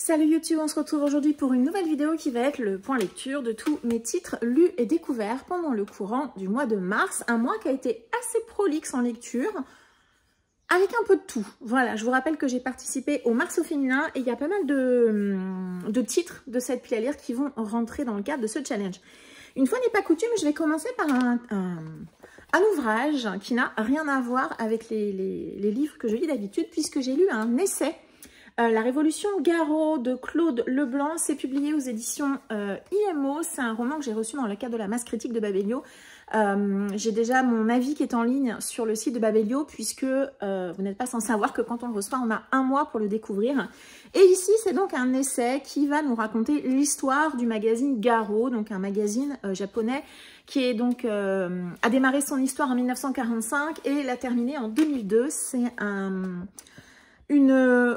Salut YouTube, on se retrouve aujourd'hui pour une nouvelle vidéo qui va être le point lecture de tous mes titres lus et découverts pendant le courant du mois de mars. Un mois qui a été assez prolixe en lecture, avec un peu de tout. Voilà, je vous rappelle que j'ai participé au Mars au féminin et il y a pas mal de titres de cette pile à lire qui vont rentrer dans le cadre de ce challenge. Une fois n'est pas coutume, je vais commencer par un ouvrage qui n'a rien à voir avec les livres que je lis d'habitude, puisque j'ai lu un essai. La Révolution Garot de Claude Leblanc, c'est publié aux éditions IMO. C'est un roman que j'ai reçu dans le cadre de la masse critique de Babelio. J'ai déjà mon avis qui est en ligne sur le site de Babelio, puisque vous n'êtes pas sans savoir que quand on le reçoit, on a un mois pour le découvrir. Et ici, c'est donc un essai qui va nous raconter l'histoire du magazine Garot, donc un magazine japonais qui est donc a démarré son histoire en 1945 et l'a terminé en 2002. C'est une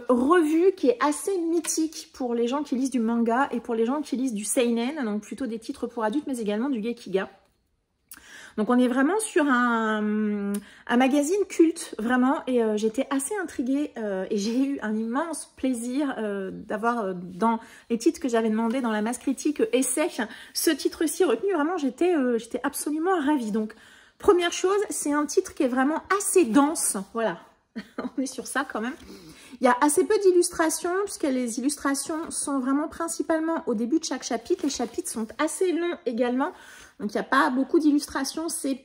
revue qui est assez mythique pour les gens qui lisent du manga et pour les gens qui lisent du seinen, donc plutôt des titres pour adultes, mais également du gekiga. Donc on est vraiment sur un magazine culte, vraiment, et j'étais assez intriguée et j'ai eu un immense plaisir d'avoir dans les titres que j'avais demandé dans la masse critique essai, ce titre-ci retenu. Vraiment, j'étais absolument ravie. Donc, première chose, c'est un titre qui est vraiment assez dense, voilà. On est sur ça quand même. Il y a assez peu d'illustrations, puisque les illustrations sont vraiment principalement au début de chaque chapitre. Les chapitres sont assez longs également, donc il n'y a pas beaucoup d'illustrations. C'est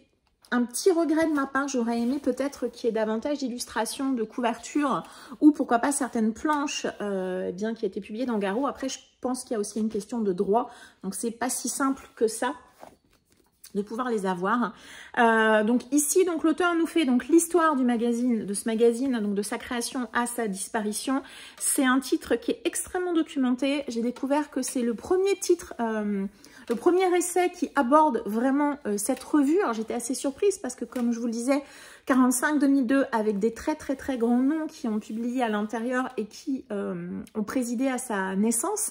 un petit regret de ma part. J'aurais aimé peut-être qu'il y ait davantage d'illustrations, de couverture, ou pourquoi pas certaines planches bien qui étaient publiées dans Garot. Après, je pense qu'il y a aussi une question de droit, donc c'est pas si simple que ça de pouvoir les avoir. Donc ici, donc l'auteur nous fait donc l'histoire du magazine, de ce magazine, donc de sa création à sa disparition. C'est un titre qui est extrêmement documenté. J'ai découvert que c'est le premier titre, le premier essai qui aborde vraiment cette revue. Alors j'étais assez surprise parce que, comme je vous le disais, 45-2002 avec des très grands noms qui ont publié à l'intérieur et qui ont présidé à sa naissance.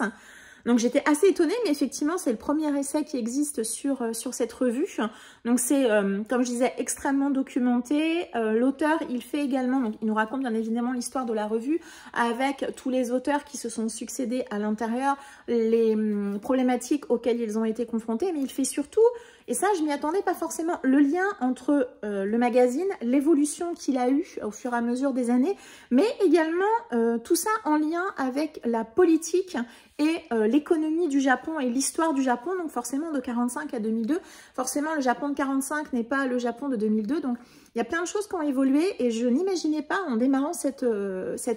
Donc j'étais assez étonnée, mais effectivement c'est le premier essai qui existe sur cette revue. Donc c'est, comme je disais, extrêmement documenté. L'auteur, il fait également, donc il nous raconte bien évidemment l'histoire de la revue avec tous les auteurs qui se sont succédés à l'intérieur, les problématiques auxquelles ils ont été confrontés, mais il fait surtout, et ça je m'y attendais pas forcément, le lien entre le magazine, l'évolution qu'il a eue au fur et à mesure des années, mais également tout ça en lien avec la politique et l'économie du Japon et l'histoire du Japon, donc forcément de 45 à 2002. Forcément, le Japon de 45 n'est pas le Japon de 2002, donc il y a plein de choses qui ont évolué et je n'imaginais pas en démarrant cet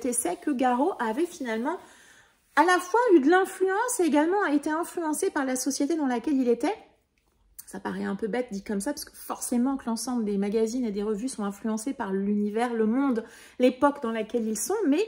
essai que Garot avait finalement à la fois eu de l'influence et également a été influencé par la société dans laquelle il était. Ça paraît un peu bête dit comme ça, parce que forcément que l'ensemble des magazines et des revues sont influencés par l'univers, le monde, l'époque dans laquelle ils sont, mais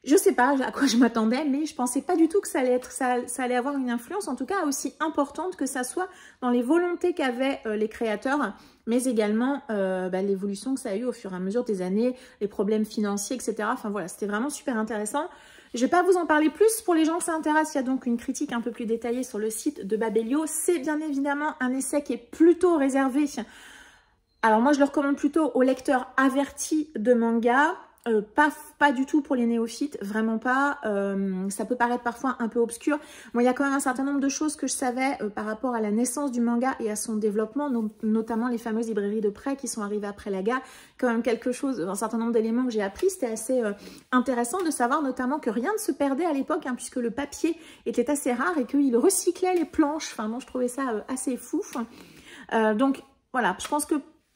je sais pas à quoi je m'attendais, mais je pensais pas du tout que ça allait avoir une influence, en tout cas aussi importante, que ça soit dans les volontés qu'avaient les créateurs, mais également l'évolution que ça a eu au fur et à mesure des années, les problèmes financiers, etc. Enfin voilà, c'était vraiment super intéressant. Je vais pas vous en parler plus. Pour les gens que ça intéresse, il y a donc une critique un peu plus détaillée sur le site de Babelio. C'est bien évidemment un essai qui est plutôt réservé. Alors moi, je le recommande plutôt aux lecteurs avertis de manga. Pas du tout pour les néophytes, vraiment pas. Ça peut paraître parfois un peu obscur. Moi, il y a quand même un certain nombre de choses que je savais par rapport à la naissance du manga et à son développement, notamment les fameuses librairies de prêt qui sont arrivées après la gare. Quand même quelque chose, un certain nombre d'éléments que j'ai appris. C'était assez intéressant de savoir notamment que rien ne se perdait à l'époque, hein, puisque le papier était assez rare et qu'il recyclait les planches. Enfin, moi, je trouvais ça assez fou. Donc, voilà, je pense que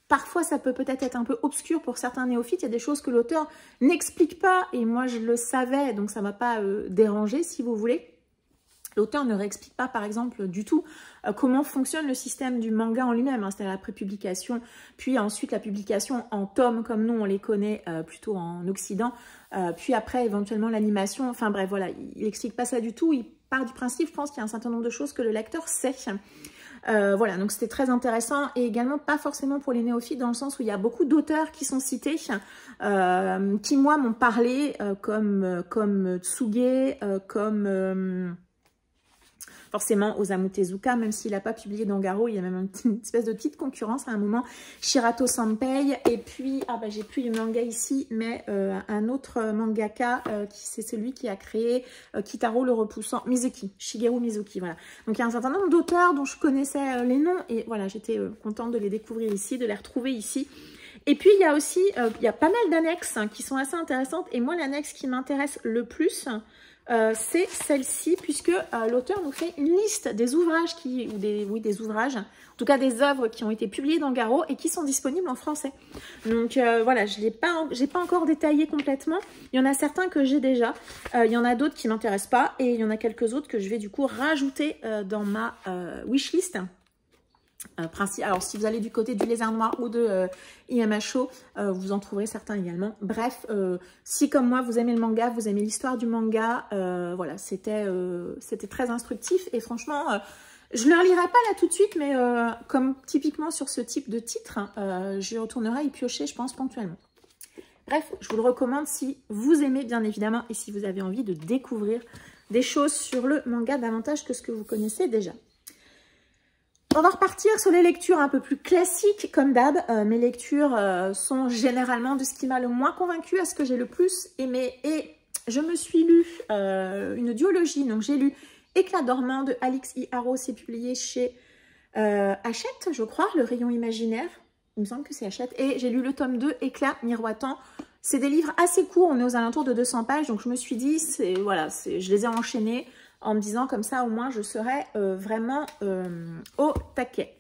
parfois, ça peut peut-être être un peu obscur pour certains néophytes. Il y a des choses que l'auteur n'explique pas et moi, je le savais, donc ça ne m'a pas dérangé, si vous voulez. L'auteur ne réexplique pas, par exemple, du tout comment fonctionne le système du manga en lui-même. Hein. C'est-à-dire la prépublication, puis ensuite la publication en tomes, comme nous, on les connaît plutôt en Occident. Puis après, éventuellement, l'animation. Enfin bref, voilà, il n'explique pas ça du tout. Il part du principe, je pense, qu'il y a un certain nombre de choses que le lecteur sait. Voilà, donc c'était très intéressant et également pas forcément pour les néophytes dans le sens où il y a beaucoup d'auteurs qui sont cités qui moi m'ont parlé comme Tsuge, comme Forcément, Osamu Tezuka, même s'il n'a pas publié dans Garo, il y a même une espèce de petite concurrence à un moment. Shirato Sanpei, et puis, ah bah j'ai plus le manga ici, mais un autre mangaka, c'est celui qui a créé Kitaro le repoussant, Mizuki, Shigeru Mizuki, voilà. Donc il y a un certain nombre d'auteurs dont je connaissais les noms, et voilà, j'étais contente de les découvrir ici, de les retrouver ici. Et puis, il y a aussi, il y a pas mal d'annexes qui sont assez intéressantes, et moi, l'annexe qui m'intéresse le plus, c'est celle-ci, puisque l'auteur nous fait une liste des ouvrages, des ouvrages, en tout cas des œuvres qui ont été publiées dans Garo et qui sont disponibles en français. Donc voilà, j'ai pas encore détaillé complètement. Il y en a certains que j'ai déjà, il y en a d'autres qui m'intéressent pas, et il y en a quelques autres que je vais du coup rajouter dans ma wishlist. Alors, si vous allez du côté du Lézard Noir ou de IMHO, vous en trouverez certains également. Bref, si comme moi, vous aimez le manga, vous aimez l'histoire du manga, voilà, c'était très instructif. Et franchement, je ne le relirai pas là tout de suite, mais comme typiquement sur ce type de titre, j'y retournerai y piocher, je pense, ponctuellement. Bref, je vous le recommande si vous aimez, bien évidemment, et si vous avez envie de découvrir des choses sur le manga davantage que ce que vous connaissez déjà. On va repartir sur les lectures un peu plus classiques, comme d'hab. Mes lectures sont généralement de ce qui m'a le moins convaincu, à ce que j'ai le plus aimé. Et je me suis lu une duologie. Donc, j'ai lu Éclat dormant de Alix Iharo. C'est publié chez Hachette, je crois, le rayon imaginaire. Il me semble que c'est Hachette. Et j'ai lu le tome 2, Éclat miroitant. C'est des livres assez courts. On est aux alentours de 200 pages. Donc, je me suis dit, voilà, je les ai enchaînés, en me disant comme ça au moins je serai vraiment au taquet.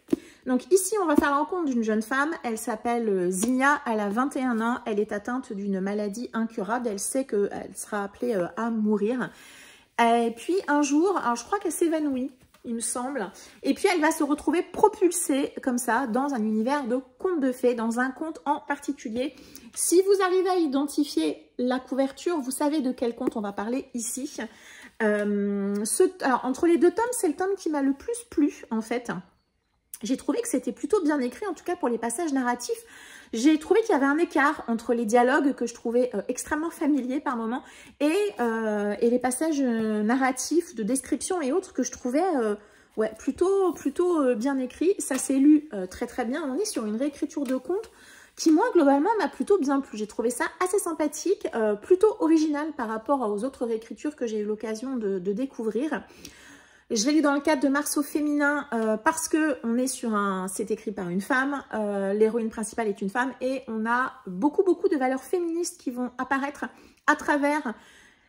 Donc ici on va faire la rencontre d'une jeune femme, elle s'appelle Zinia, elle a 21 ans, elle est atteinte d'une maladie incurable, elle sait qu'elle sera appelée à mourir. Et puis un jour, alors je crois qu'elle s'évanouit, il me semble, et puis elle va se retrouver propulsée comme ça dans un univers de contes de fées, dans un conte en particulier. Si vous arrivez à identifier la couverture, vous savez de quel conte on va parler ici. Alors, entre les deux tomes, c'est le tome qui m'a le plus plu, en fait. J'ai trouvé que c'était plutôt bien écrit, en tout cas pour les passages narratifs. J'ai trouvé qu'il y avait un écart entre les dialogues que je trouvais extrêmement familiers par moments et les passages narratifs, de description et autres que je trouvais ouais, plutôt bien écrits. Ça s'est lu très très bien. On est sur une réécriture de conte qui, moi, globalement, m'a plutôt bien plu. J'ai trouvé ça assez sympathique, plutôt original par rapport aux autres réécritures que j'ai eu l'occasion de découvrir. Je l'ai lu dans le cadre de Mars au féminin parce que on est sur c'est écrit par une femme, l'héroïne principale est une femme et on a beaucoup de valeurs féministes qui vont apparaître à travers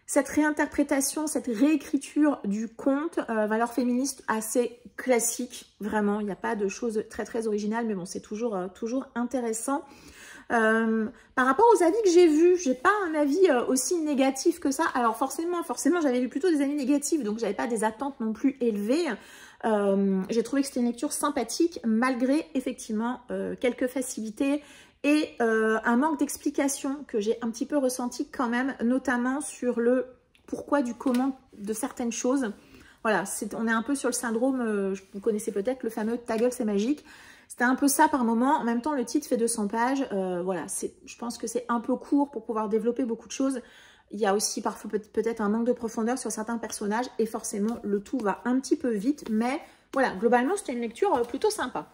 cette réinterprétation, cette réécriture du conte, valeurs féministes assez classiques, vraiment, il n'y a pas de choses très originales, mais bon, c'est toujours intéressant. Par rapport aux avis que j'ai vus, j'ai pas un avis aussi négatif que ça. Alors forcément, j'avais vu plutôt des avis négatifs, donc j'avais pas des attentes non plus élevées. J'ai trouvé que c'était une lecture sympathique, malgré effectivement quelques facilités et un manque d'explication que j'ai un petit peu ressenti quand même, notamment sur le pourquoi du comment de certaines choses. Voilà, on est un peu sur le syndrome, vous connaissez peut-être le fameux « ta gueule c'est magique ». C'était un peu ça par moment. En même temps, le titre fait 200 pages. Voilà, je pense que c'est un peu court pour pouvoir développer beaucoup de choses. Il y a aussi parfois peut-être un manque de profondeur sur certains personnages. Et forcément, le tout va un petit peu vite. Mais voilà, globalement, c'était une lecture plutôt sympa.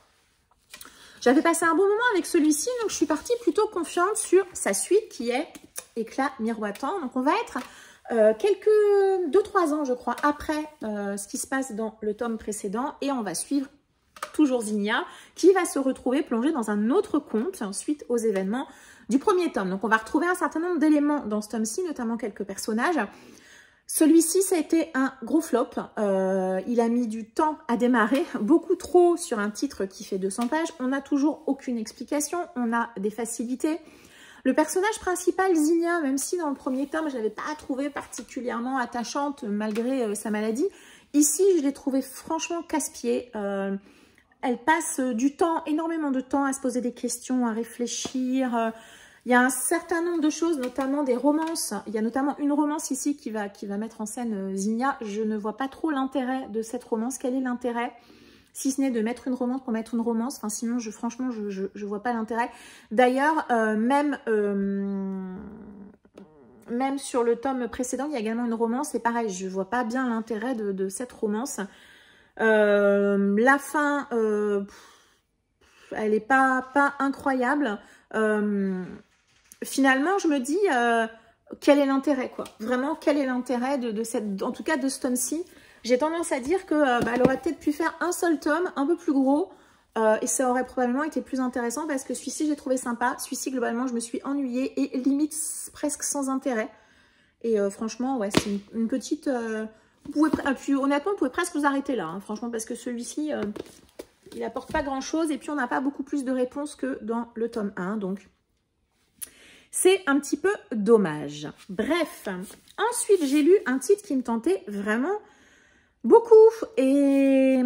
J'avais passé un bon moment avec celui-ci. Donc, je suis partie plutôt confiante sur sa suite qui est Éclat miroitant. Donc, on va être quelques 2-3 ans, je crois, après ce qui se passe dans le tome précédent. Et on va suivre toujours Zinia, qui va se retrouver plongée dans un autre conte suite aux événements du premier tome. Donc, on va retrouver un certain nombre d'éléments dans ce tome-ci, notamment quelques personnages. Celui-ci, ça a été un gros flop. Il a mis du temps à démarrer, beaucoup trop sur un titre qui fait 200 pages. On n'a toujours aucune explication, on a des facilités. Le personnage principal, Zinia, même si dans le premier tome, je ne l'avais pas trouvé particulièrement attachante malgré sa maladie, ici, je l'ai trouvée franchement casse-pied. Elle passe du temps, énormément de temps à se poser des questions, à réfléchir. Il y a un certain nombre de choses, notamment des romances. Il y a notamment une romance ici qui va mettre en scène Zinia. Je ne vois pas trop l'intérêt de cette romance. Quel est l'intérêt? Si ce n'est de mettre une romance pour mettre une romance. Enfin, sinon, franchement, je vois pas l'intérêt. D'ailleurs, même même sur le tome précédent, il y a également une romance. Et pareil, je ne vois pas bien l'intérêt de cette romance. La fin, elle n'est pas incroyable. Finalement, je me dis, quel est l'intérêt, quoi? Vraiment, quel est l'intérêt de cette, en tout cas de ce tome-ci? J'ai tendance à dire que elle aurait peut-être pu faire un seul tome, un peu plus gros, et ça aurait probablement été plus intéressant parce que celui-ci, j'ai trouvé sympa. Celui-ci, globalement, je me suis ennuyée et limite presque sans intérêt. Et franchement, ouais, c'est une petite... honnêtement, vous pouvez presque vous arrêter là, hein, franchement, parce que celui-ci, il apporte pas grand-chose. Et puis, on n'a pas beaucoup plus de réponses que dans le tome 1, donc... C'est un petit peu dommage. Bref, ensuite, j'ai lu un titre qui me tentait vraiment beaucoup. Et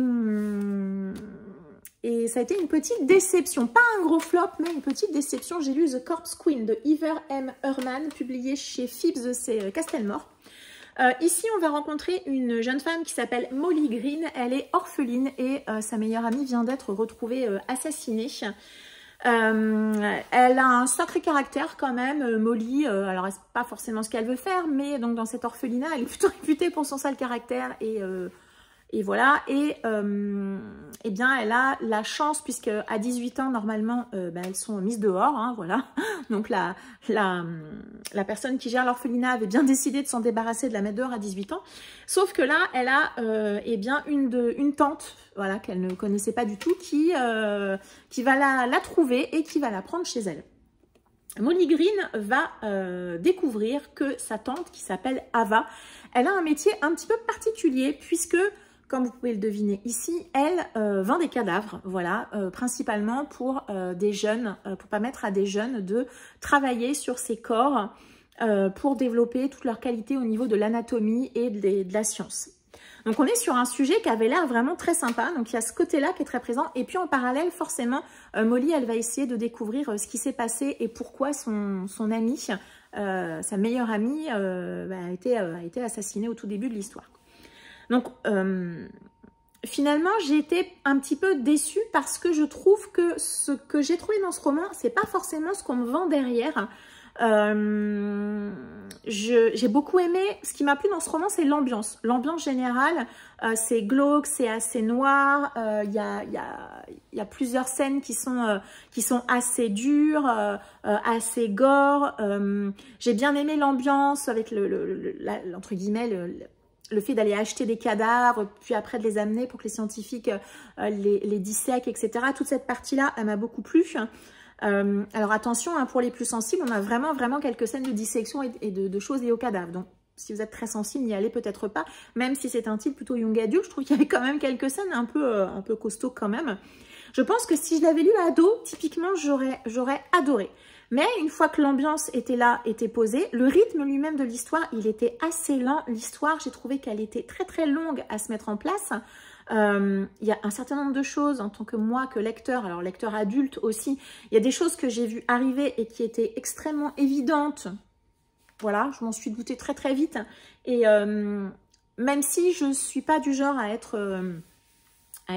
ça a été une petite déception. Pas un gros flop, mais une petite déception. J'ai lu The Corpse Queen de Heather M. Herman, publié chez Phibbs, c'est Castelmore. Ici, on va rencontrer une jeune femme qui s'appelle Molly Green. Elle est orpheline et sa meilleure amie vient d'être retrouvée assassinée. Elle a un sacré caractère quand même, Molly. Alors, elle ne sait pas forcément ce qu'elle veut faire, mais donc dans cet orphelinat, elle est plutôt réputée pour son sale caractère. Et voilà. Et eh bien, elle a la chance, puisque à 18 ans, normalement, elles sont mises dehors. Hein, voilà. Donc, la personne qui gère l'orphelinat avait bien décidé de s'en débarrasser, de la mettre dehors à 18 ans. Sauf que là, elle a eh bien, une tante, voilà, qu'elle ne connaissait pas du tout, qui va la trouver et qui va la prendre chez elle. Molly Green va découvrir que sa tante, qui s'appelle Ava, elle a un métier un petit peu particulier, puisque, comme vous pouvez le deviner ici, elle vend des cadavres, voilà, principalement pour des jeunes, pour permettre à des jeunes de travailler sur ces corps pour développer toutes leurs qualités au niveau de l'anatomie et de la science. Donc, on est sur un sujet qui avait l'air vraiment très sympa. Donc, il y a ce côté-là qui est très présent. Et puis, en parallèle, forcément, Molly, elle va essayer de découvrir ce qui s'est passé et pourquoi son amie, sa meilleure amie, a été assassinée au tout début de l'histoire. Donc, finalement, j'ai été un petit peu déçue parce que je trouve que ce que j'ai trouvé dans ce roman, c'est pas forcément ce qu'on me vend derrière. J'ai beaucoup aimé, ce qui m'a plu dans ce roman, c'est l'ambiance. L'ambiance générale, c'est glauque, c'est assez noir, il y a plusieurs scènes qui sont assez dures, assez gore. J'ai bien aimé l'ambiance avec entre guillemets, le fait d'aller acheter des cadavres, puis après de les amener pour que les scientifiques les dissèquent, etc. Toute cette partie-là, elle m'a beaucoup plu. Alors attention, hein, pour les plus sensibles, on a vraiment quelques scènes de dissection et de choses liées au cadavre. Donc, si vous êtes très sensible, n'y allez peut-être pas. Même si c'est un titre plutôt young adulte, je trouve qu'il y avait quand même quelques scènes un peu costauds quand même. Je pense que si je l'avais lu ado, typiquement, j'aurais adoré. Mais une fois que l'ambiance était là, était posée, le rythme lui-même de l'histoire, il était assez lent. L'histoire, j'ai trouvé qu'elle était très longue à se mettre en place. Il y a un certain nombre de choses en tant que moi, que lecteur, alors lecteur adulte aussi, il y a des choses que j'ai vues arriver et qui étaient extrêmement évidentes. Voilà, je m'en suis doutée très vite. Et même si je ne suis pas du genre à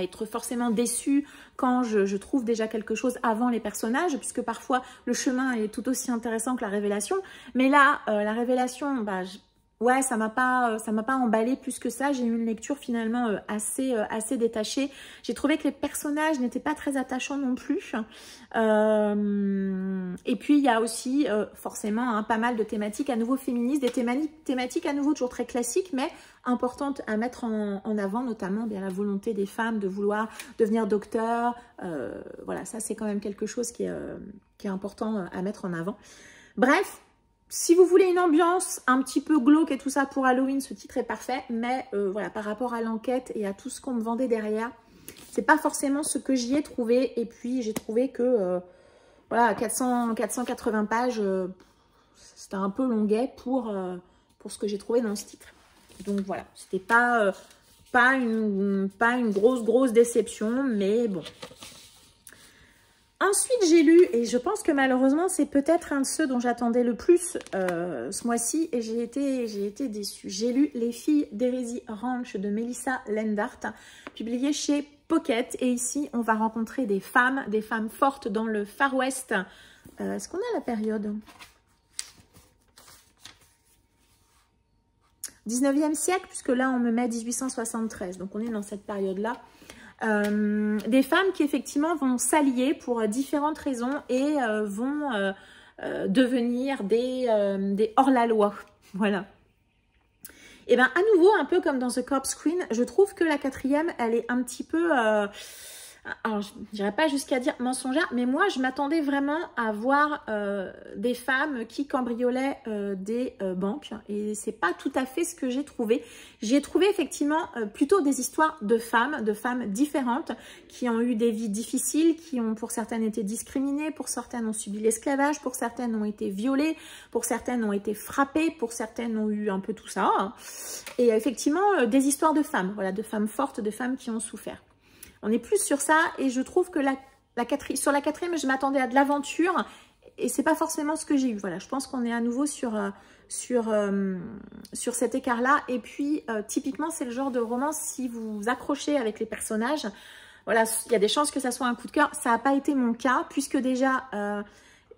être forcément déçue quand je trouve déjà quelque chose avant les personnages, puisque parfois le chemin est tout aussi intéressant que la révélation. Mais là, la révélation, ouais, ça m'a pas emballé plus que ça. J'ai eu une lecture finalement assez détachée. J'ai trouvé que les personnages n'étaient pas très attachants non plus. Et puis il y a aussi forcément pas mal de thématiques à nouveau féministes, des thématiques à nouveau toujours très classiques, mais importantes à mettre en avant, notamment bien la volonté des femmes de vouloir devenir docteur. Voilà, ça c'est quand même quelque chose qui est important à mettre en avant. Bref. Si vous voulez une ambiance un petit peu glauque et tout ça pour Halloween, ce titre est parfait. Mais voilà, par rapport à l'enquête et à tout ce qu'on me vendait derrière, c'est pas forcément ce que j'y ai trouvé. Et puis, j'ai trouvé que, voilà, 480 pages, c'était un peu longuet pour ce que j'ai trouvé dans ce titre. Donc voilà, c'était pas une grosse déception, mais bon. Ensuite, j'ai lu, et je pense que malheureusement, c'est peut-être un de ceux dont j'attendais le plus ce mois-ci, et j'ai été déçue. J'ai lu Les filles d'Hérésie Ranch de Melissa Lendart, publié chez Pocket. Et ici, on va rencontrer des femmes fortes dans le Far West. Est-ce qu'on a la période? 19e siècle, puisque là, on me met 1873. Donc, on est dans cette période-là. Des femmes qui, effectivement, vont s'allier pour différentes raisons et vont devenir des hors-la-loi. Voilà. Et bien, à nouveau, un peu comme dans The Corpse Queen, je trouve que la 4e, elle est un petit peu... alors, je n'irai pas jusqu'à dire mensongère, mais moi, je m'attendais vraiment à voir des femmes qui cambriolaient des banques. Et c'est pas tout à fait ce que j'ai trouvé. J'ai trouvé effectivement plutôt des histoires de femmes différentes, qui ont eu des vies difficiles, qui ont pour certaines été discriminées, pour certaines ont subi l'esclavage, pour certaines ont été violées, pour certaines ont été frappées, pour certaines ont eu un peu tout ça. Hein. Et effectivement, des histoires de femmes, voilà, de femmes fortes, de femmes qui ont souffert. On est plus sur ça et je trouve que sur la 4e, je m'attendais à de l'aventure et c'est pas forcément ce que j'ai eu. Voilà, je pense qu'on est à nouveau sur cet écart-là. Et puis, typiquement, c'est le genre de roman, si vous vous accrochez avec les personnages, voilà, il y a des chances que ça soit un coup de cœur. Ça n'a pas été mon cas puisque déjà,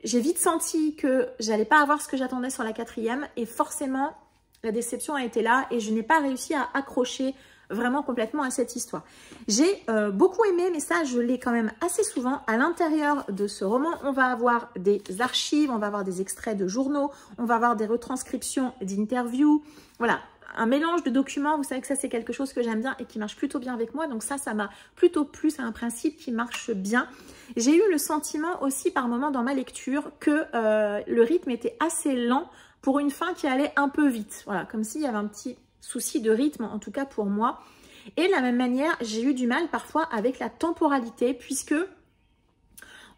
j'ai vite senti que j'allais pas avoir ce que j'attendais sur la 4e et forcément, la déception a été là et je n'ai pas réussi à accrocher vraiment complètement à cette histoire. J'ai beaucoup aimé, mais ça, je l'ai quand même assez souvent. À l'intérieur de ce roman, on va avoir des archives, on va avoir des extraits de journaux, on va avoir des retranscriptions d'interviews. Voilà, un mélange de documents. Vous savez que ça, c'est quelque chose que j'aime bien et qui marche plutôt bien avec moi. Donc ça m'a plutôt plu. C'est un principe qui marche bien. J'ai eu le sentiment aussi par moments dans ma lecture que le rythme était assez lent pour une fin qui allait un peu vite. Voilà, comme s'il y avait un petit souci de rythme, en tout cas pour moi. Et de la même manière, j'ai eu du mal parfois avec la temporalité, puisque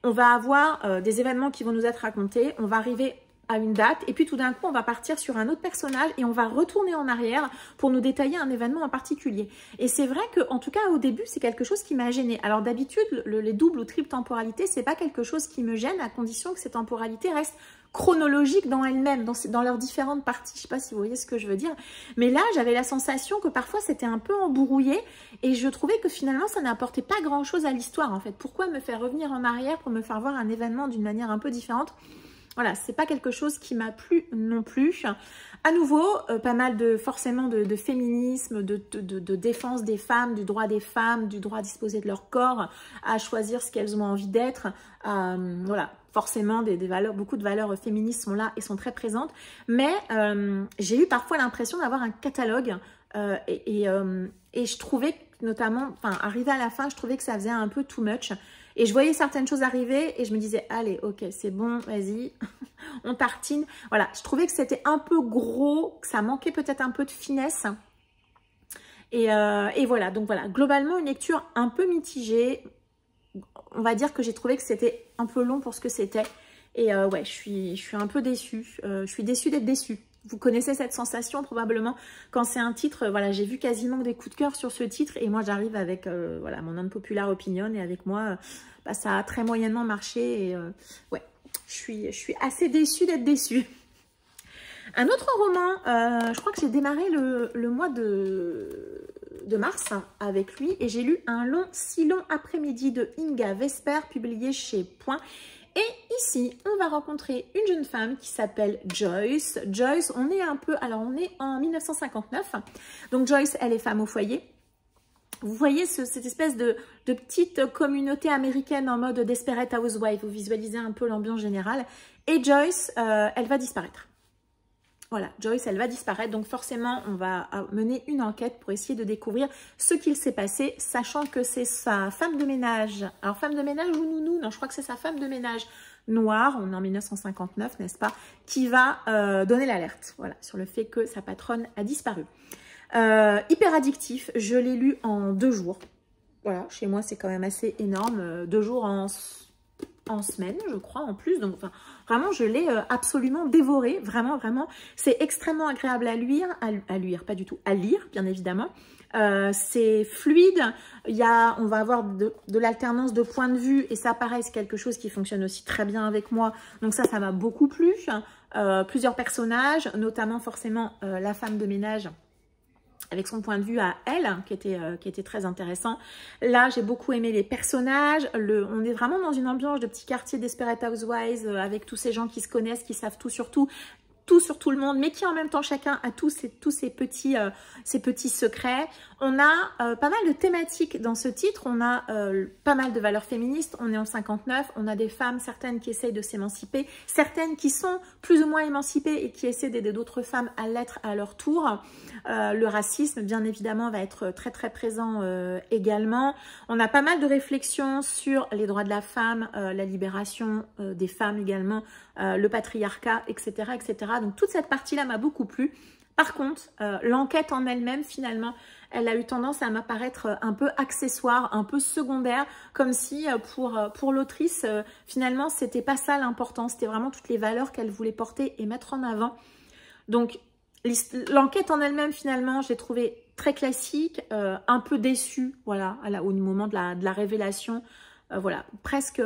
on va avoir des événements qui vont nous être racontés, on va arriver à une date, et puis tout d'un coup, on va partir sur un autre personnage et on va retourner en arrière pour nous détailler un événement en particulier. Et c'est vrai que, en tout cas, au début, c'est quelque chose qui m'a gênée. Alors d'habitude, les doubles ou triples temporalités, c'est pas quelque chose qui me gêne, à condition que ces temporalités restent chronologiques dans elles-mêmes, dans leurs différentes parties. Je sais pas si vous voyez ce que je veux dire. Mais là, j'avais la sensation que parfois, c'était un peu embrouillé et je trouvais que finalement, ça n'apportait pas grand-chose à l'histoire, en fait. Pourquoi me faire revenir en arrière pour me faire voir un événement d'une manière un peu différente ? Voilà, c'est pas quelque chose qui m'a plu non plus. À nouveau, pas mal forcément de féminisme, de défense des femmes, du droit des femmes, du droit à disposer de leur corps, à choisir ce qu'elles ont envie d'être. Voilà, forcément des valeurs, beaucoup de valeurs féministes sont là et sont très présentes. Mais j'ai eu parfois l'impression d'avoir un catalogue et je trouvais notamment, enfin, arrivé à la fin, je trouvais que ça faisait un peu too much. Et je voyais certaines choses arriver et je me disais, allez, ok, c'est bon, vas-y, on tartine. Voilà, je trouvais que c'était un peu gros, que ça manquait peut-être un peu de finesse. Et voilà, donc voilà, globalement, une lecture un peu mitigée. On va dire que j'ai trouvé que c'était un peu long pour ce que c'était. Et ouais, je suis un peu déçue. Je suis déçue d'être déçue. Vous connaissez cette sensation probablement quand c'est un titre, voilà, j'ai vu quasiment des coups de cœur sur ce titre et moi j'arrive avec voilà, mon unpopular opinion et avec moi, bah, ça a très moyennement marché et ouais, je suis assez déçue d'être déçue. Un autre roman, je crois que j'ai démarré le mois de mars avec lui et j'ai lu Un long, si long après-midi de Inga Vesper, publié chez Point. Et ici, on va rencontrer une jeune femme qui s'appelle Joyce. Joyce, on est un peu, alors on est en 1959. Donc Joyce, elle est femme au foyer. Vous voyez cette espèce de petite communauté américaine en mode Desperate Housewife. Vous visualisez un peu l'ambiance générale. Et Joyce, elle va disparaître. Voilà, Joyce, elle va disparaître. Donc forcément, on va mener une enquête pour essayer de découvrir ce qu'il s'est passé, sachant que c'est sa femme de ménage. Alors, femme de ménage ou nounou? Non, je crois que c'est sa femme de ménage noire, on est en 1959, n'est-ce pas, qui va donner l'alerte, voilà, sur le fait que sa patronne a disparu. Hyper addictif, je l'ai lu en 2 jours. Voilà, chez moi, c'est quand même assez énorme. 2 jours en semaine, je crois, en plus. Donc, enfin, vraiment, je l'ai absolument dévoré. Vraiment, vraiment. C'est extrêmement agréable à lire. À lire, pas du tout. À lire, bien évidemment. C'est fluide. On va avoir de l'alternance de points de vue. Et ça, pareil, c'est quelque chose qui fonctionne aussi très bien avec moi. Donc ça m'a beaucoup plu. Plusieurs personnages, notamment forcément la femme de ménage, avec son point de vue à elle, qui était très intéressant. Là, j'ai beaucoup aimé les personnages. On est vraiment dans une ambiance de petit quartier Desperate Housewives, avec tous ces gens qui se connaissent, qui savent tout sur tout. tout sur tout le monde, mais qui en même temps chacun a tous ces petits secrets. On a pas mal de thématiques dans ce titre, on a pas mal de valeurs féministes, on est en 59, on a des femmes, certaines qui essayent de s'émanciper, certaines qui sont plus ou moins émancipées et qui essaient d'aider d'autres femmes à l'être à leur tour. Le racisme, bien évidemment, va être très très présent également. On a pas mal de réflexions sur les droits de la femme, la libération des femmes également, le patriarcat, etc., etc. Donc toute cette partie-là m'a beaucoup plu. Par contre, l'enquête en elle-même, finalement, elle a eu tendance à m'apparaître un peu accessoire, un peu secondaire, comme si pour l'autrice, finalement, c'était pas ça l'important. C'était vraiment toutes les valeurs qu'elle voulait porter et mettre en avant. Donc, l'enquête en elle-même, finalement, je l'ai trouvée très classique, un peu déçue, voilà, au moment de la révélation. Voilà, presque,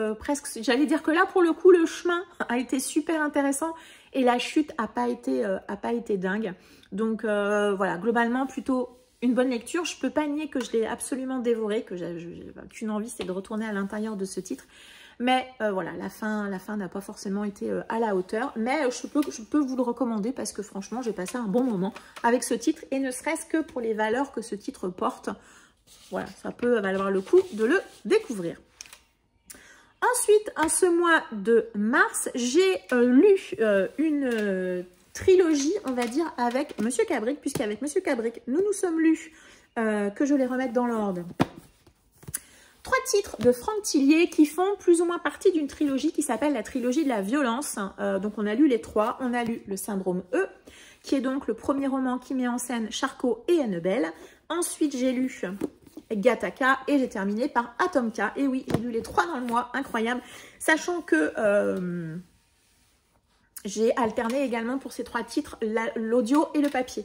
j'allais dire que là, pour le coup, le chemin a été super intéressant et la chute a pas été dingue. Donc, voilà, globalement, plutôt une bonne lecture. Je peux pas nier que je l'ai absolument dévoré, que j'ai qu'une envie, c'est de retourner à l'intérieur de ce titre. Mais voilà, la fin n'a pas forcément été à la hauteur. Mais je peux vous le recommander parce que franchement, j'ai passé un bon moment avec ce titre. Et ne serait-ce que pour les valeurs que ce titre porte. Voilà, ça peut valoir le coup de le découvrir. Ensuite, en ce mois de mars, j'ai lu une trilogie, on va dire, avec Monsieur Cabric, puisqu'avec Monsieur Cabric, nous nous sommes lus, que je les remette dans l'ordre. 3 titres de Franck Tillier qui font plus ou moins partie d'une trilogie qui s'appelle la trilogie de la violence. Donc on a lu les 3, on a lu Le Syndrome E, qui est donc le premier roman qui met en scène Charcot et Annabelle. Ensuite, j'ai lu Gattaca et j'ai terminé par Atomka. Et oui, j'ai lu les 3 dans le mois, incroyable. Sachant que j'ai alterné également pour ces 3 titres l'audio et le papier.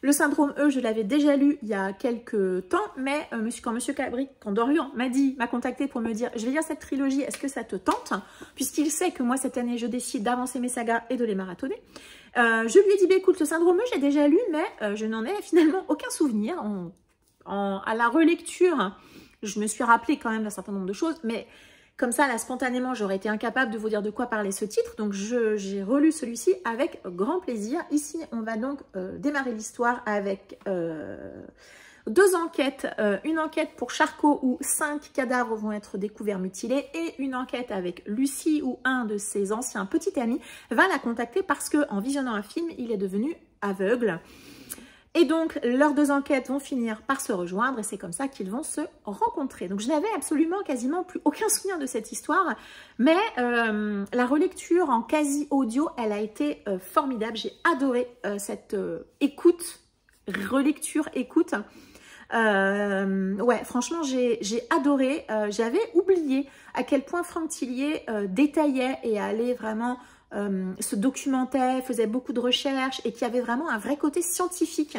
Le Syndrome E, je l'avais déjà lu il y a quelques temps, mais quand Monsieur Cabric, quand Dorian m'a contacté pour me dire « Je vais lire cette trilogie, est-ce que ça te tente ?» Puisqu'il sait que moi, cette année, je décide d'avancer mes sagas et de les marathonner. Je lui ai dit bah, « Écoute, le Syndrome E, j'ai déjà lu, mais je n'en ai finalement aucun souvenir. » À la relecture, je me suis rappelé quand même d'un certain nombre de choses, mais comme ça, là, spontanément, j'aurais été incapable de vous dire de quoi parlait ce titre. Donc, j'ai relu celui-ci avec grand plaisir. Ici, on va donc démarrer l'histoire avec 2 enquêtes. Une enquête pour Charcot où 5 cadavres vont être découverts mutilés et une enquête avec Lucie où un de ses anciens petits amis va la contacter parce qu'en visionnant un film, il est devenu aveugle. Et donc, leurs 2 enquêtes vont finir par se rejoindre et c'est comme ça qu'ils vont se rencontrer. Donc, je n'avais absolument quasiment plus aucun souvenir de cette histoire, mais la relecture en quasi audio, elle a été formidable. J'ai adoré cette relecture-écoute. Ouais, franchement, j'ai adoré. J'avais oublié à quel point Franck Tillier détaillait et allait vraiment... se documentait, faisait beaucoup de recherches et qui avait vraiment un vrai côté scientifique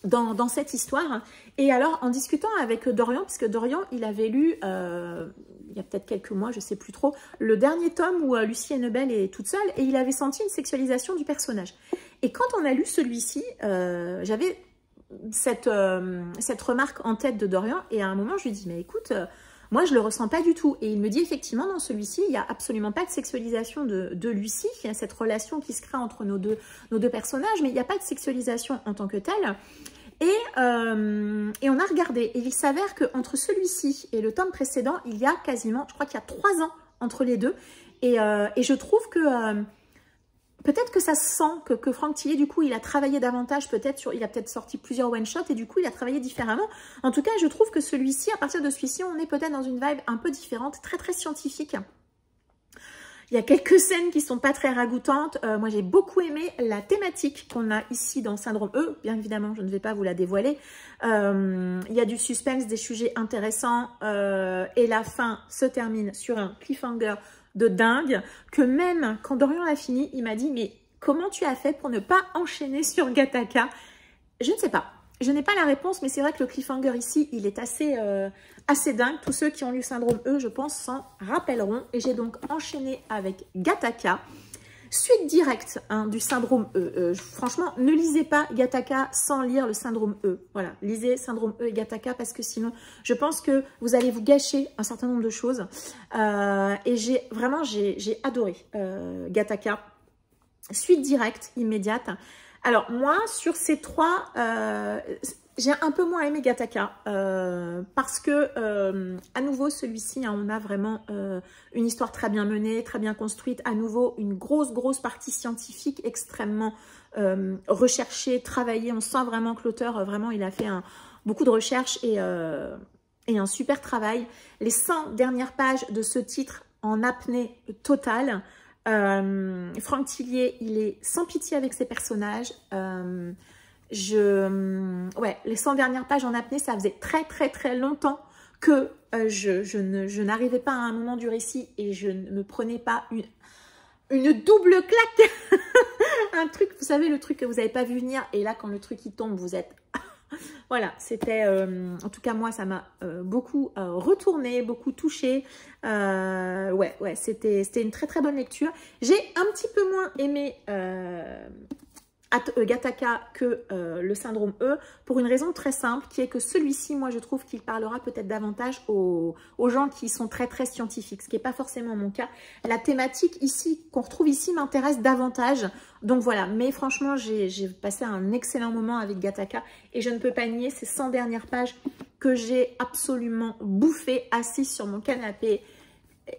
dans cette histoire. Et alors, en discutant avec Dorian, parce que Dorian, il avait lu, il y a peut-être quelques mois, je ne sais plus trop, le dernier tome où Lucie Annabelle est toute seule et il avait senti une sexualisation du personnage. Et quand on a lu celui-ci, j'avais cette remarque en tête de Dorian et à un moment, je lui dis, mais écoute... moi, je ne le ressens pas du tout. Et il me dit effectivement, dans celui-ci, il n'y a absolument pas de sexualisation de Lucie. Il y a cette relation qui se crée entre nos deux personnages, mais il n'y a pas de sexualisation en tant que telle. Et on a regardé. Et il s'avère qu'entre celui-ci et le tome précédent, il y a quasiment, je crois qu'il y a 3 ans entre les deux. Et je trouve que... peut-être que ça se sent que Franck Tillier, du coup, il a travaillé davantage, il a peut-être sorti plusieurs one-shots et du coup, il a travaillé différemment. En tout cas, je trouve que celui-ci, à partir de celui-ci, on est peut-être dans une vibe un peu différente, très, très scientifique. Il y a quelques scènes qui sont pas très ragoûtantes. Moi, j'ai beaucoup aimé la thématique qu'on a ici dans Syndrome E. Bien évidemment, je ne vais pas vous la dévoiler. Il y a du suspense, des sujets intéressants et la fin se termine sur un cliffhanger de dingue, que même quand Dorian l'a fini, il m'a dit mais comment tu as fait pour ne pas enchaîner sur Gattaca? Je ne sais pas, je n'ai pas la réponse, mais c'est vrai que le cliffhanger ici, il est assez dingue. Tous ceux qui ont lu Syndrome E, je pense, s'en rappelleront. Et j'ai donc enchaîné avec Gattaca. Suite directe du Syndrome E. Franchement, ne lisez pas Gattaca sans lire le Syndrome E. Voilà, lisez Syndrome E et Gattaca parce que sinon, je pense que vous allez vous gâcher un certain nombre de choses. Et j'ai adoré Gattaca. suite directe, immédiate. Alors moi, sur ces trois, j'ai un peu moins aimé Gattaca parce que, à nouveau, celui-ci, hein, on a vraiment une histoire très bien menée, très bien construite. À nouveau, une grosse partie scientifique extrêmement recherchée, travaillée. On sent vraiment que l'auteur, vraiment, il a fait beaucoup de recherches et un super travail. Les 100 dernières pages de ce titre en apnée totale. Franck Tillier, il est sans pitié avec ses personnages. Ouais, les 100 dernières pages en apnée, ça faisait très longtemps que je n'arrivais pas à un moment du récit et je ne me prenais pas une double claque. Un truc, vous savez, le truc que vous n'avez pas vu venir. Et là, quand le truc il tombe, vous êtes... Voilà, c'était, en tout cas moi, ça m'a beaucoup retourné, beaucoup touché. Ouais, c'était une très bonne lecture. J'ai un petit peu moins aimé Gattaca que le syndrome E, pour une raison très simple, qui est que celui-ci, moi je trouve qu'il parlera peut-être davantage aux gens qui sont très scientifiques, ce qui n'est pas forcément mon cas. La thématique ici, qu'on retrouve ici, m'intéresse davantage. Donc voilà, mais franchement, j'ai passé un excellent moment avec Gattaca et je ne peux pas nier ces 100 dernières pages que j'ai absolument bouffé, assise sur mon canapé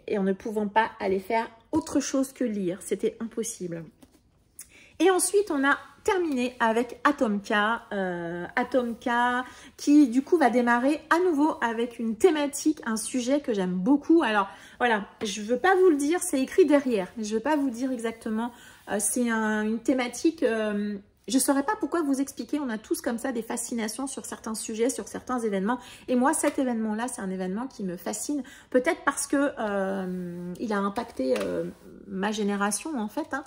et en ne pouvant pas aller faire autre chose que lire. C'était impossible. Et ensuite, on a terminé avec Atomka. Atomka qui, du coup, va démarrer à nouveau avec une thématique, un sujet que j'aime beaucoup. Alors, voilà, je ne veux pas vous le dire, c'est écrit derrière. Je ne veux pas vous dire exactement. C'est une thématique... je ne saurais pas pourquoi vous expliquer. On a tous comme ça des fascinations sur certains sujets, sur certains événements. Et moi, cet événement-là, c'est un événement qui me fascine. Peut-être parce que il a impacté ma génération, en fait. Hein.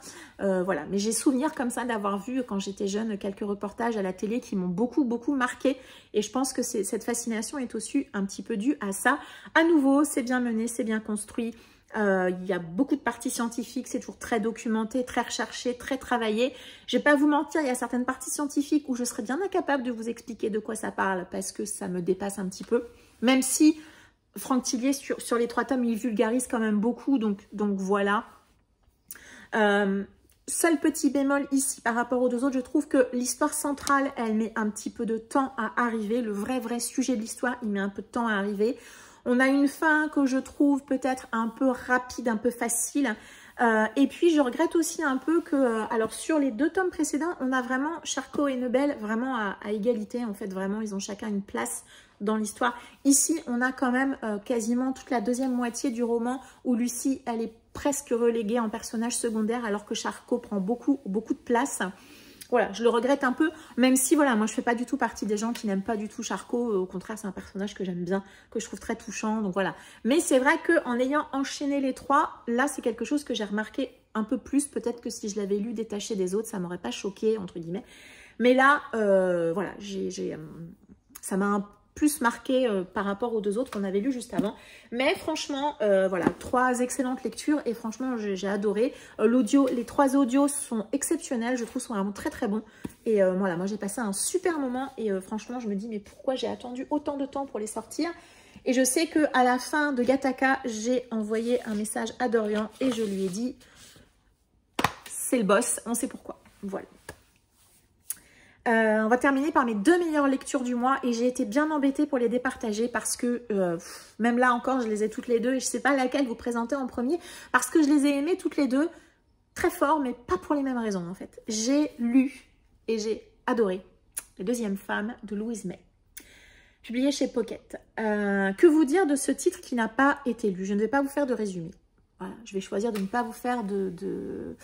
Voilà. Mais j'ai souvenir comme ça d'avoir vu, quand j'étais jeune, quelques reportages à la télé qui m'ont beaucoup marqué. Et je pense que cette fascination est aussi un petit peu due à ça. À nouveau, c'est bien mené, c'est bien construit. Il y a beaucoup de parties scientifiques, c'est toujours très documenté, très recherché, très travaillé. Je vais pas vous mentir, il y a certaines parties scientifiques où je serais bien incapable de vous expliquer de quoi ça parle parce que ça me dépasse un petit peu. Même si Franck Tillier, sur les 3 tomes, il vulgarise quand même beaucoup, donc voilà. Seul petit bémol ici par rapport aux 2 autres, je trouve que l'histoire centrale, elle met un petit peu de temps à arriver. Le vrai sujet de l'histoire, il met un peu de temps à arriver. On a une fin que je trouve peut-être un peu rapide, un peu facile. Et puis, je regrette aussi un peu que... alors, sur les 2 tomes précédents, on a vraiment Charcot et Nebel vraiment à égalité. En fait, vraiment, ils ont chacun une place dans l'histoire. Ici, on a quand même quasiment toute la 2e moitié du roman où Lucie, elle est presque reléguée en personnage secondaire alors que Charcot prend beaucoup de place. Voilà, je le regrette un peu, même si, voilà, moi, je ne fais pas du tout partie des gens qui n'aiment pas du tout Charcot. Au contraire, c'est un personnage que j'aime bien, que je trouve très touchant, donc voilà. Mais c'est vrai qu'en ayant enchaîné les 3, là, c'est quelque chose que j'ai remarqué un peu plus. Peut-être que si je l'avais lu détaché des autres, ça ne m'aurait pas choqué, entre guillemets. Mais là, voilà, ça m'a un plus marqué par rapport aux 2 autres qu'on avait lus juste avant. Mais franchement, voilà, 3 excellentes lectures et franchement, j'ai adoré. L'audio, les 3 audios sont exceptionnels, je trouve, sont vraiment très bons. Et voilà, moi j'ai passé un super moment et franchement, je me dis, mais pourquoi j'ai attendu autant de temps pour les sortir? Et je sais qu'à la fin de Gattaca, j'ai envoyé un message à Dorian et je lui ai dit, c'est le boss, on sait pourquoi. Voilà. On va terminer par mes 2 meilleures lectures du mois et j'ai été bien embêtée pour les départager parce que même là encore je les ai toutes les 2 et je ne sais pas laquelle vous présenter en premier parce que je les ai aimées toutes les 2 très fort mais pas pour les mêmes raisons en fait. J'ai lu et j'ai adoré La 2e femme de Louise May, publié chez Pocket. Que vous dire de ce titre qui n'a pas été lu? Je ne vais pas vous faire de résumé. Voilà, je vais choisir de ne pas vous faire de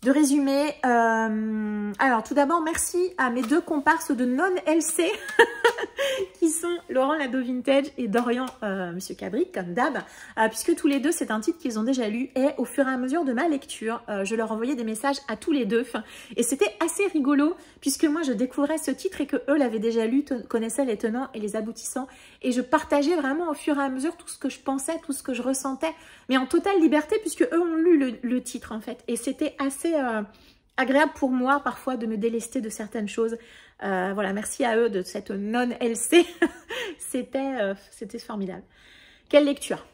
résumé. Alors, tout d'abord, merci à mes 2 comparses de non-LC qui sont Laurent Lado Vintage et Dorian Monsieur Cabri, comme d'hab, puisque tous les 2, c'est un titre qu'ils ont déjà lu et au fur et à mesure de ma lecture, je leur envoyais des messages à tous les 2 et c'était assez rigolo puisque moi, je découvrais ce titre et que eux l'avaient déjà lu, connaissaient les tenants et les aboutissants et je partageais vraiment au fur et à mesure tout ce que je pensais, tout ce que je ressentais, mais en totale liberté puisque eux ont lu le titre en fait et c'était assez... agréable pour moi parfois de me délester de certaines choses. Voilà, merci à eux de cette non-LC. C'était formidable. Quelle lecture!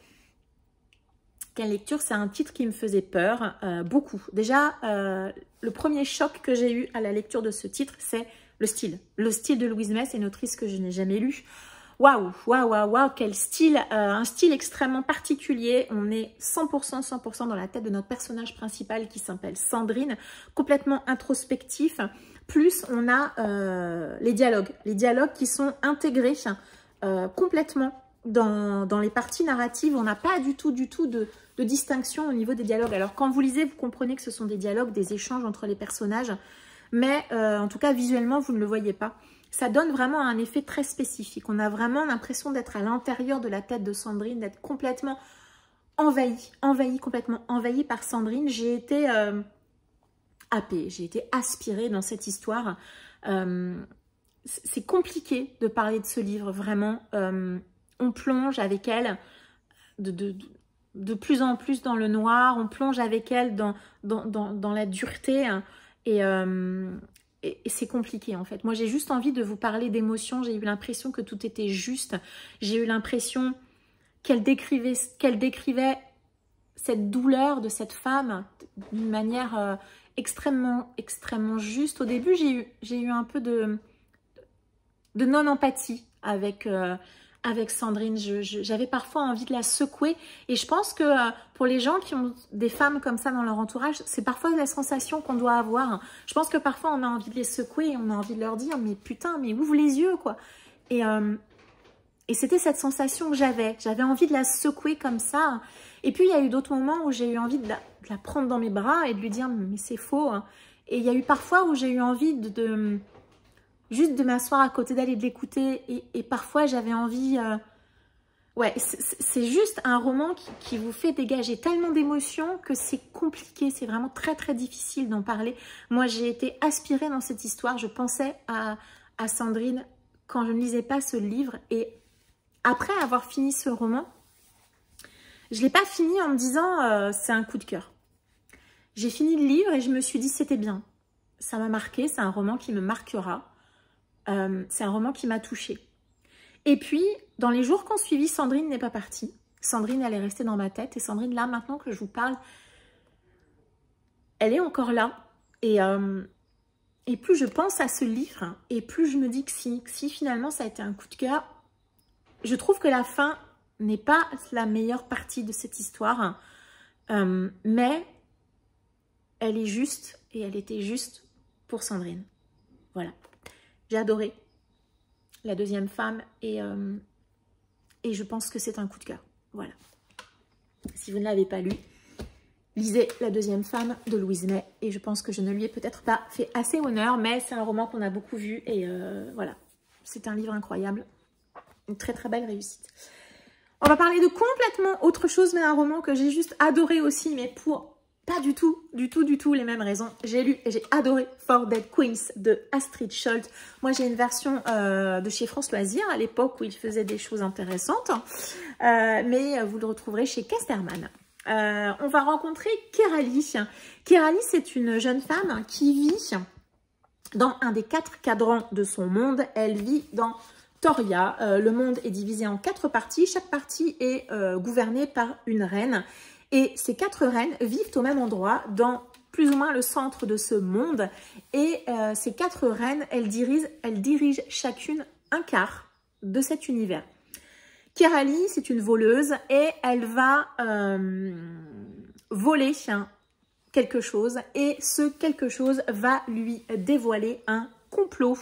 quelle lecture? C'est un titre qui me faisait peur, beaucoup. Déjà, le premier choc que j'ai eu à la lecture de ce titre, c'est le style. Le style de Louise May, c'est une autrice que je n'ai jamais lue. Waouh, waouh, waouh, waouh, quel style, un style extrêmement particulier. On est 100% dans la tête de notre personnage principal qui s'appelle Sandrine, complètement introspectif. Plus on a les dialogues qui sont intégrés complètement dans les parties narratives. On n'a pas du tout de distinction au niveau des dialogues. Alors quand vous lisez, vous comprenez que ce sont des dialogues, des échanges entre les personnages, mais en tout cas visuellement, vous ne le voyez pas. Ça donne vraiment un effet très spécifique. On a vraiment l'impression d'être à l'intérieur de la tête de Sandrine, d'être complètement complètement envahie par Sandrine. J'ai été happée, j'ai été aspirée dans cette histoire. C'est compliqué de parler de ce livre, vraiment. On plonge avec elle de plus en plus dans le noir, on plonge avec elle dans la dureté, hein, et c'est compliqué en fait. Moi j'ai juste envie de vous parler d'émotions, j'ai eu l'impression que tout était juste, j'ai eu l'impression qu'elle décrivait cette douleur de cette femme d'une manière extrêmement juste. Au début j'ai eu un peu de non-empathie avec Sandrine. J'avais parfois envie de la secouer, et je pense que pour les gens qui ont des femmes comme ça dans leur entourage, c'est parfois la sensation qu'on doit avoir. Je pense que parfois on a envie de les secouer, on a envie de leur dire mais putain, mais ouvre les yeux quoi. Et c'était cette sensation que j'avais envie de la secouer comme ça. Et puis il y a eu d'autres moments où j'ai eu envie de la prendre dans mes bras et de lui dire mais c'est faux, hein. Et il y a eu parfois où j'ai eu envie juste de m'asseoir à côté d'elle et de l'écouter. Et parfois, j'avais envie... Ouais, c'est juste un roman qui vous fait dégager tellement d'émotions que c'est compliqué. C'est vraiment très difficile d'en parler. Moi, j'ai été aspirée dans cette histoire. Je pensais à Sandrine quand je ne lisais pas ce livre. Et après avoir fini ce roman, je ne l'ai pas fini en me disant c'est un coup de cœur. J'ai fini le livre et je me suis dit c'était bien. Ça m'a marqué, c'est un roman qui me marquera. C'est un roman qui m'a touchée. Et puis, dans les jours qui ont suivi, Sandrine n'est pas partie. Sandrine, elle est restée dans ma tête. Et Sandrine, là, maintenant que je vous parle, elle est encore là. Et plus je pense à ce livre, et plus je me dis que si finalement ça a été un coup de cœur, je trouve que la fin n'est pas la meilleure partie de cette histoire. Mais elle est juste, et elle était juste pour Sandrine. Voilà. J'ai adoré la deuxième femme et je pense que c'est un coup de cœur. Voilà. Si vous ne l'avez pas lu, lisez La deuxième femme de Louise May. Et je pense que je ne lui ai peut-être pas fait assez honneur, mais c'est un roman qu'on a beaucoup vu. Et voilà, c'est un livre incroyable. Une très belle réussite. On va parler de complètement autre chose, mais un roman que j'ai juste adoré aussi, mais pour... pas du tout les mêmes raisons. J'ai lu et j'ai adoré Four Dead Queens de Astrid Scholz. Moi, j'ai une version de chez France Loisirs à l'époque où il faisait des choses intéressantes. Mais vous le retrouverez chez Casterman. On va rencontrer Kerali. Kerali, c'est une jeune femme qui vit dans un des 4 cadrans de son monde. Elle vit dans Toria. Le monde est divisé en 4 parties. Chaque partie est gouvernée par une reine. Et ces 4 reines vivent au même endroit, dans plus ou moins le centre de ce monde. Et ces 4 reines, elles dirigent chacune un quart de cet univers. Kerali, c'est une voleuse et elle va voler quelque chose. Et ce quelque chose va lui dévoiler un complot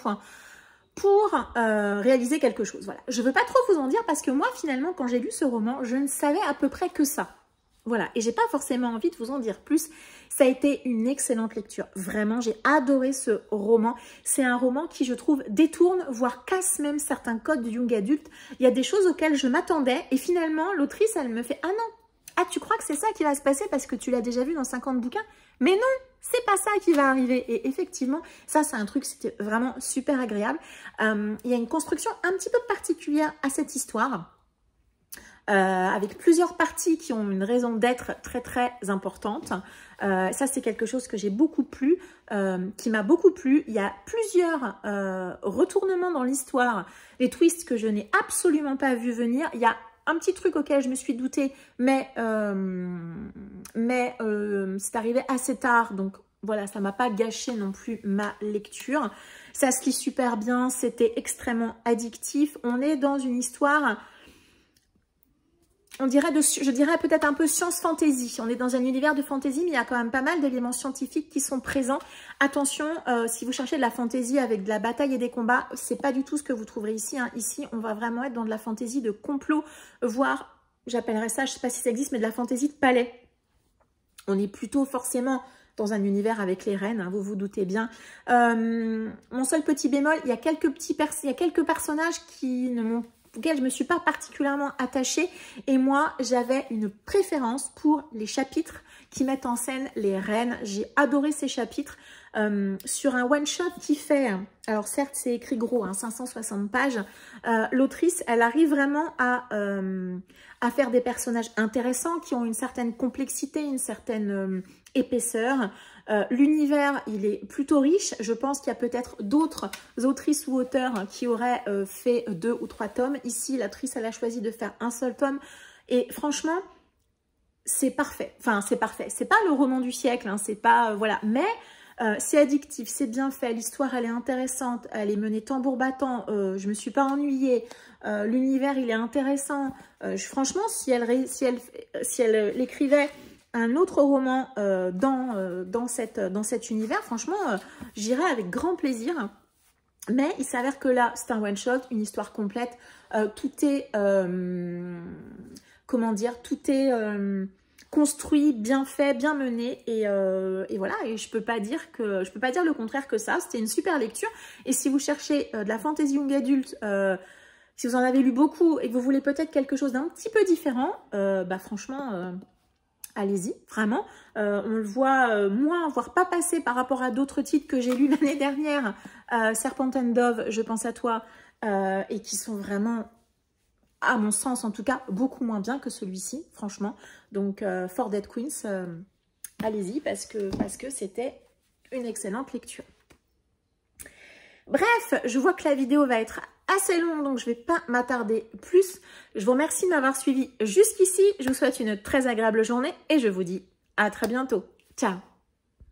pour réaliser quelque chose. Voilà. Je ne veux pas trop vous en dire parce que moi, finalement, quand j'ai lu ce roman, je ne savais à peu près que ça. Voilà, et j'ai pas forcément envie de vous en dire plus. Ça a été une excellente lecture. Vraiment, j'ai adoré ce roman. C'est un roman qui, je trouve, détourne, voire casse même certains codes du young adulte. Il y a des choses auxquelles je m'attendais et finalement, l'autrice, elle me fait « Ah non, ah tu crois que c'est ça qui va se passer parce que tu l'as déjà vu dans 50 bouquins ?» Mais non, c'est pas ça qui va arriver. Et effectivement, ça c'est un truc, c'était vraiment super agréable. Il y a une construction un petit peu particulière à cette histoire. Avec plusieurs parties qui ont une raison d'être très importante. Ça, c'est quelque chose que j'ai beaucoup plu, qui m'a beaucoup plu. Il y a plusieurs retournements dans l'histoire, des twists que je n'ai absolument pas vu venir. Il y a un petit truc auquel je me suis doutée, mais c'est arrivé assez tard, donc voilà, ça m'a pas gâché non plus ma lecture. Ça se lit super bien, c'était extrêmement addictif. On est dans une histoire, je dirais peut-être un peu science fantasy. On est dans un univers de fantasy, mais il y a quand même pas mal d'éléments scientifiques qui sont présents. Attention, si vous cherchez de la fantasy avec de la bataille et des combats, c'est pas du tout ce que vous trouverez ici, hein. Ici, on va vraiment être dans de la fantasy de complot, voire, j'appellerais ça, je sais pas si ça existe, mais de la fantasy de palais. On est plutôt forcément dans un univers avec les reines, hein, vous vous doutez bien. Mon seul petit bémol, il y a quelques personnages auxquels je ne me suis pas particulièrement attachée. Et moi, j'avais une préférence pour les chapitres qui mettent en scène les reines. J'ai adoré ces chapitres. Sur un one-shot qui fait, alors certes c'est écrit gros, hein, 560 pages, l'autrice, elle arrive vraiment à faire des personnages intéressants qui ont une certaine complexité, une certaine épaisseur. L'univers, il est plutôt riche. Je pense qu'il y a peut-être d'autres autrices ou auteurs qui auraient fait 2 ou 3 tomes. Ici, l'autrice, elle a choisi de faire un seul tome. Et franchement, c'est parfait. Enfin, c'est parfait. C'est pas le roman du siècle, hein, c'est pas... voilà. Mais... c'est addictif, c'est bien fait, l'histoire elle est intéressante, elle est menée tambour battant, je me suis pas ennuyée, l'univers il est intéressant. Franchement, si elle écrivait un autre roman dans cet univers, franchement, j'irais avec grand plaisir. Mais il s'avère que là, c'est un one-shot, une histoire complète, tout est, comment dire, tout est... construit, bien fait, bien mené, et voilà, et je peux pas dire le contraire que ça. C'était une super lecture. Et si vous cherchez de la fantasy young adulte, si vous en avez lu beaucoup et que vous voulez peut-être quelque chose d'un petit peu différent, bah franchement, allez-y, vraiment. On le voit moins, voire pas passer par rapport à d'autres titres que j'ai lus l'année dernière, Serpent and Dove, je pense à toi, et qui sont vraiment... à mon sens en tout cas, beaucoup moins bien que celui-ci, franchement. Donc, For Dead Queens, allez-y parce que c'était une excellente lecture. Bref, je vois que la vidéo va être assez longue, donc je ne vais pas m'attarder plus. Je vous remercie de m'avoir suivi jusqu'ici. Je vous souhaite une très agréable journée et je vous dis à très bientôt. Ciao!